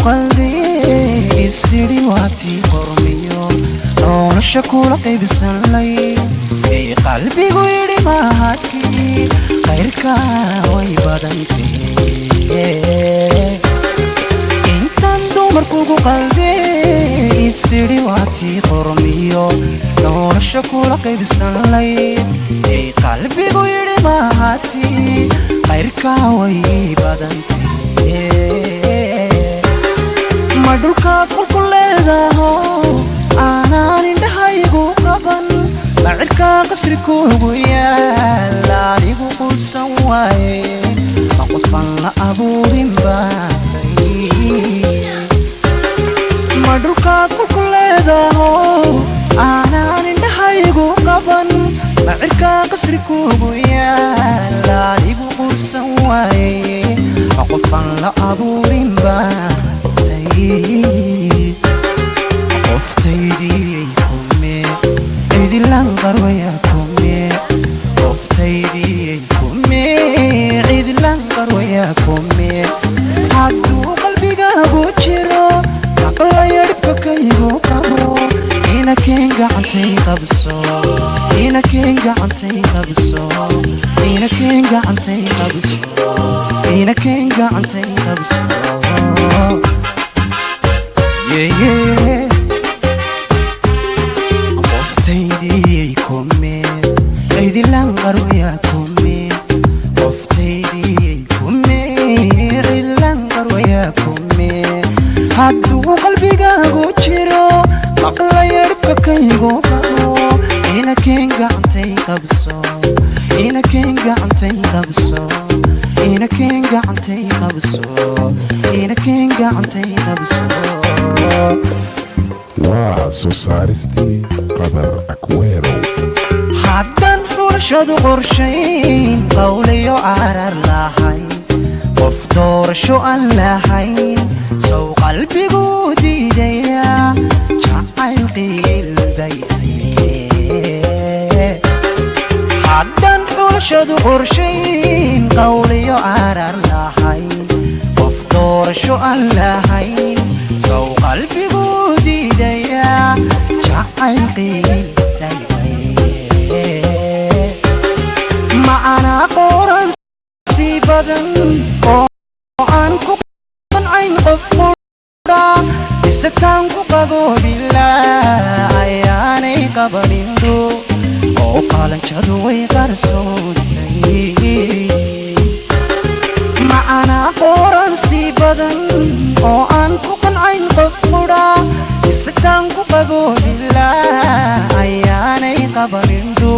qaldi isiri waati qormiyo nolosha kula qaybsanay ee qalbigu yiri maahati khayrka way badantay intan dumarku qaldi isiri waati qormiyo nolosha kula qaybsanay ee qalbigu yiri maahati khayrka way badantay madulka kulkuleedaho aanan indhahaygu qaban bacirka qasrikuugu yaala anigu quusan waaye qofan la abuurin baatay madulka kulkuleedaho aanan indhahaygu qaban bacirka qasrikuugu yaala anigu quusan waaye qofan la abuurin baatay qoftaydi kume cidilan qarwaya kume qoftaydi kume cidilan qarwaya kume hadduu qalbigaagu jiro aqlaya dhibkaygu qabo inakeen gacantay qabso inakeen gacantay qabso inakeen gacantay qabso inakeen gacantay qabso yeah qoftaydi kume cidilan qarwaya kume qoftaydi kume cidilan qarwaya kume hadduu qalbigaagu jiro maqlaya dhibkaygu qabo inakeen gacantay qabso inakeen gacantay qabso inakeen gacantay qabso inakeen gacantay qabso society qadar akwero haddan xulashadu qorshayn qawliyo arar lahayn qof doorasho aan lahayn sow qalbigu diidaya jacayl qiildayay haddan xulashadu qorshayn qawliyo arar lahayn qof doorasho aan lahayn sow qalbigu diidaya jacayl qiildayay macana qoran si badan oo aan ku qancin qof qura isataan ku qaboobila ayaanay qabanindu oo qalanjadu way qarsoontay macana qoran si badan oo aan ku qancin qof qura isataan ku qaboobila ayaanay qabanindu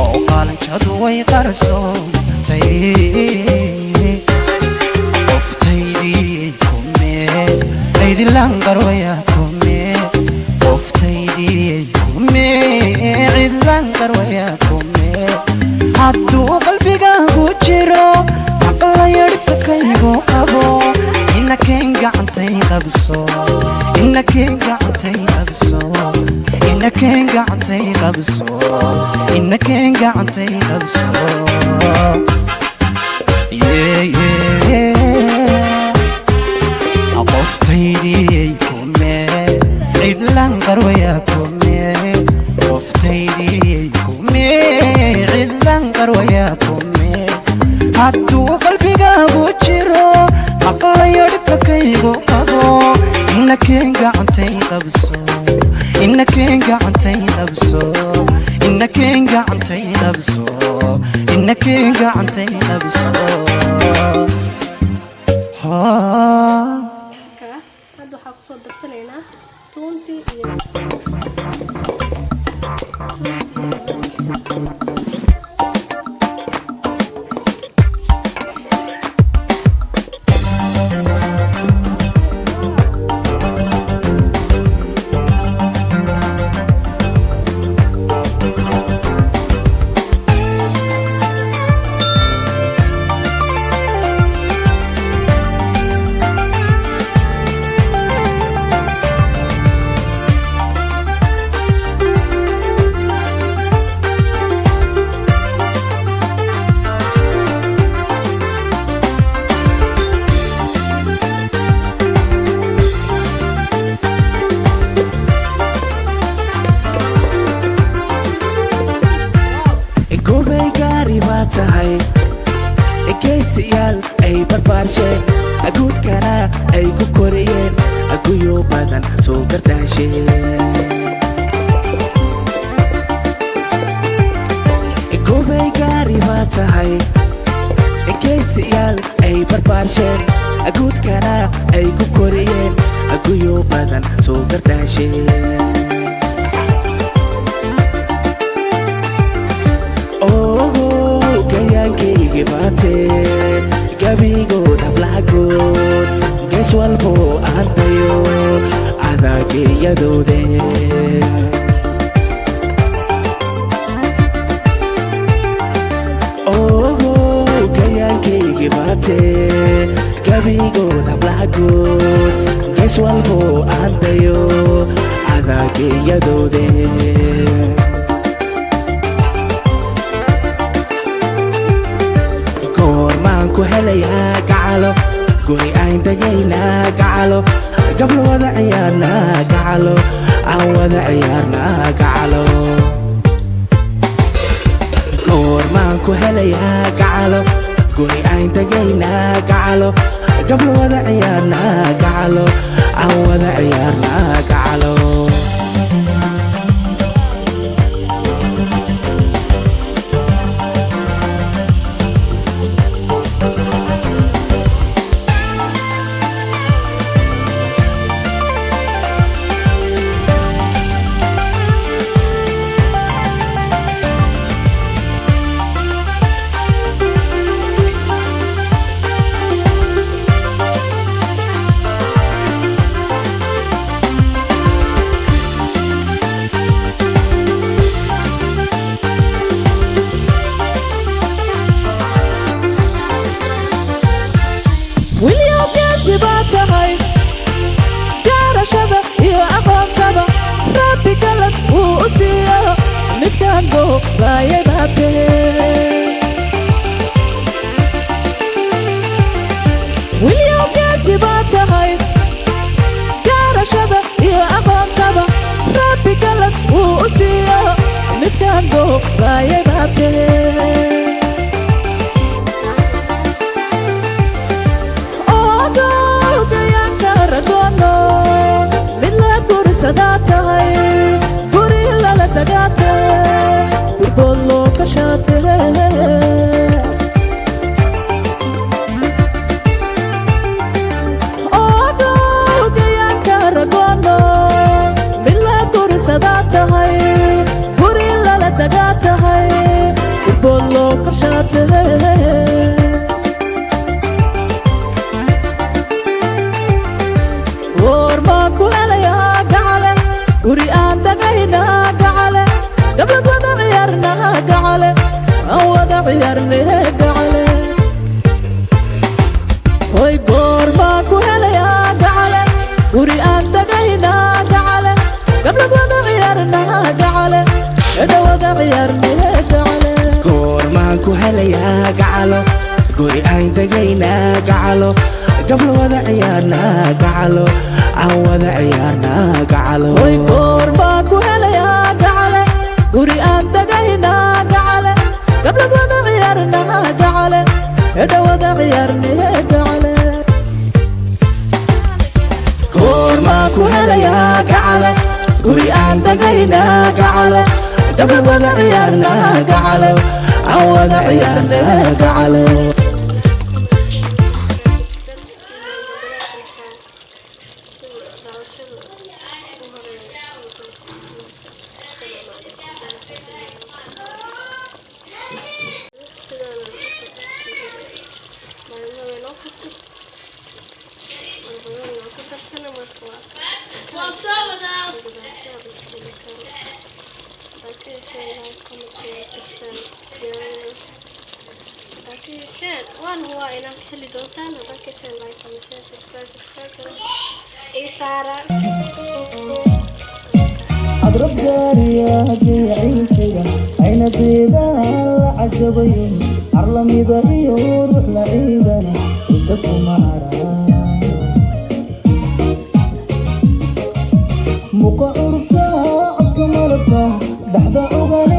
oo qalanjadu way qarsoontay qoftaydi kume cidilan qarwaya kume qoftaydi kume cidilan qarwaya kume hadduu qalbigaagu jiro maqlaya dhibkaygu qabo inakeen gacantay qabso inakeen gacantay qabso inakeen gacantay qabso inakeen gacantay qabso qoftaydi kume cidilan qarwaya kume qoftaydi kume cidilan qarwaya kume hadduu qalbigaagu jiro maqlaya dhibkaygu qabo inakeen gacantay qabso inakeen gacantay qabso inakeen gacantay qabso inakeen gacantay qabso hadda waxaa kusoo darsanaynaa tuuntii iyo gaari baa tahay ekaysiyaal ay barbaarsheen aguudkana ay ku koriyeen aguyo badan soo gardaasheen gobay gaari baa tahay ekaysiyaal ay barbaarsheen aguudkana ay ku koriyeen aguyo badan soo gardaasheen gayaankaygi baatee gabigood hablahagood gees walbo aan dayo adaageeyadoode gayaankaygi baatee gabigood hablahagood gees walbo aan dayo adaageeyadoode ku helayaa gacalo guri aan dagaynaa gacalo gablo wada ciyaarnaa gacalo aan wada ciyaarnaa gacalo goormaan ku helayaa gacalo guri aan dagaynaa gacalo gablo wada ciyaarnaa gacalo aan wada ciyaarnaa gacalo gaarashada iyo aqoontaba rabbi galad wuu u siiyo midkaan goobaayay baatee wilyow geesi baa tahay gaarashada iyo aqoontaba rabbi galad wuu u siiyo midkaan goobaayay baatee mid la guursadaa tahay guri lala dagaate gurbood loo kashaate gayaanka ragoono mid la guursadaa tahay guri lala dagaa tahay gurbood loo kashaate ku helayaa gacale guri aan dagaynaa gacale gablad wada ciyaarnaa gacale aan wada ciyaarnee gacale hoy goormaan ku helayaa gacale guri aan dagaynaa gacale gablad wada ciyaarnaa gacale edha wada ciyaarnee gacale goormaan ku helayaa gacalo guri aan dagaynaa gacalo gablo wada ciyaarnaa gacalo aan wada ciyaarnaa gacalo hoy goormaan ku helayaa gacale guri aan dagaynaa gacale gablad wada ciyaarnaa gacale edha wada ciyaarnee gacale goormaan ku helayaa gacale guri aan dagaynaa gacale gablad wada ciyaarnaa gacale aan wada ciyaarnee gacale waan huwa inaan ka heli doontaan haddaan ka heli like comment share subscribe iyo saara أضرب جارية عينتها عين بيدها العجبين عرلم إذا يروح لعيدنا ودكم معرا مقع عربتها عدك مربتها بحذا عقالي